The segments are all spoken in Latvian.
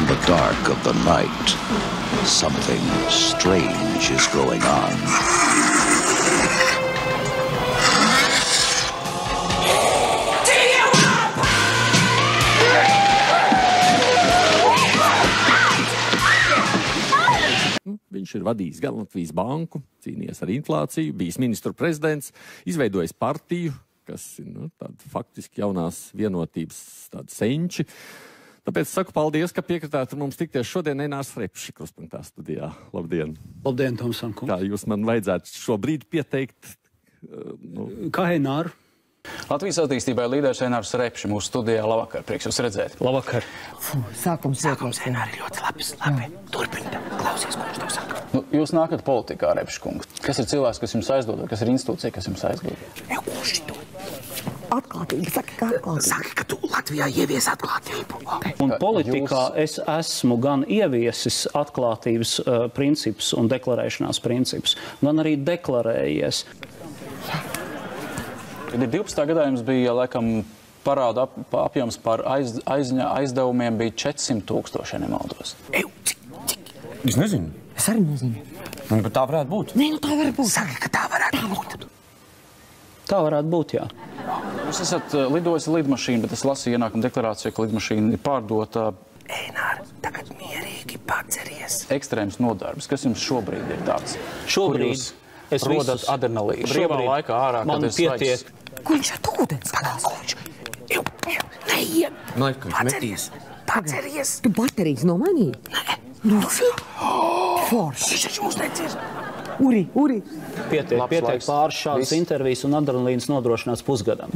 In the dark of the night, something strange is going on. Viņš ir vadījis gan Latvijas banku, cīnījies ar inflāciju, bijis ministru prezidents, izveidojis partiju, kas ir tāda faktiski jaunās vienotības tāda senči. Tāpēc saku paldies, ka piekritāt mums tikties šodien Einārs Repšs Kruspunktā studijā. Labdien! Labdien, Tomson kungs! Kā jūs man vajadzētu šobrīd pieteikt? Kā Eināru? Latvijas attīstībai līderis Einārs Repšs mūsu studijā. Labvakar, prieks jūs redzēt. Labvakar. Sākums Eināri ļoti labi. Turpini, klausies, ko viņš tev saka. Jūs nākat politikā, Repšs kungs. Kas ir cilvēks, kas jums aizdod, kas ir institūcija, kas jums aizdod? Kurš to? Atklātība, saka, ka atklātība. Saka, ka tu Latvijā ievies atklātību. Un politikā es esmu gan ieviesis atklātības principus un deklarēšanās principus, gan arī deklarējies. Kad ir 12. gadā jums bija, laikam, parāda apjoms par aizdevumiem bija 400 000, ja nemaldos. Cik? Es nezinu. Es arī nezinu. Bet tā varētu būt. Nē, tā varētu būt. Saka, ka tā varētu būt. Tā varētu būt, jā. Jūs esat lidojis lidmašīnu, bet es lasīju ienākumu deklarāciju, ka lidmašīna ir pārdota. Einār, tagad mierīgi paceries. Ekstrēms nodarbs. Kas jums šobrīd ir tāds? Šobrīd es rodat adrenalīnu. Brīvā laikā ārā, kad ir svaigs. Ko viņš ar ūdens klās? Neiet. Paceries. Tu baterijas nomainīji? Nē. Forši. Viņš taču mums necirs. Uri. Pietiek pāris šādas intervijas un adrenalīns nodrošināts pusgadam.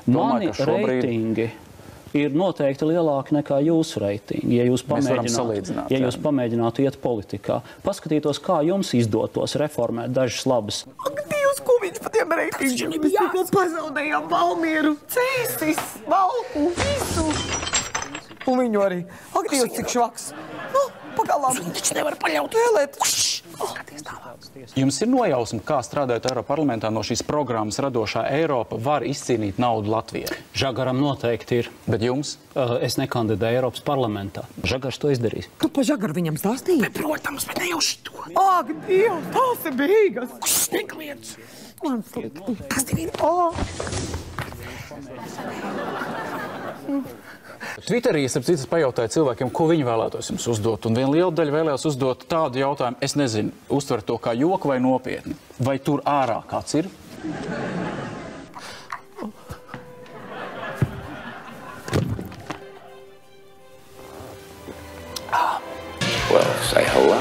Mani reitingi ir noteikti lielāki nekā jūsu reitingi, ja jūs pamēģinātu iet politikā. Paskatītos, kā jums izdotos reformēt dažas labas. Ak, Dievs, ko viņš pa tiem reitingiem? Mēs tikko pazaudējām Valmieru, Cēsis, Valku, visu. Un viņu arī. Ak, Dievs, cik švaks. Pagalām. Viņi taču nevar paļaut vēlēt. Jums ir nojausma, kā strādājot Eiroparlamentā no šīs programmas Radošā Eiropa var izcīnīt naudu Latvijai? Žagaram noteikti ir. Bet jums? Es nekandidēju Eiropas parlamentā. Žagars to izdarīs. Tu pa Žagaru viņam stāstīji? Bet, protams, bet ne jau šito. Ak, Dievs, tās ir beigas. Kas nekliedz? Man slikti. Kas tev ir? Twitterī es ap citas pajautāju cilvēkiem, ko viņi vēlētos jums uzdot. Un viena liela daļa vēlējās uzdot tādu jautājumu, es nezinu, uztver to kā joku vai nopietni. Vai tur ārā kāds ir? Well, say hello.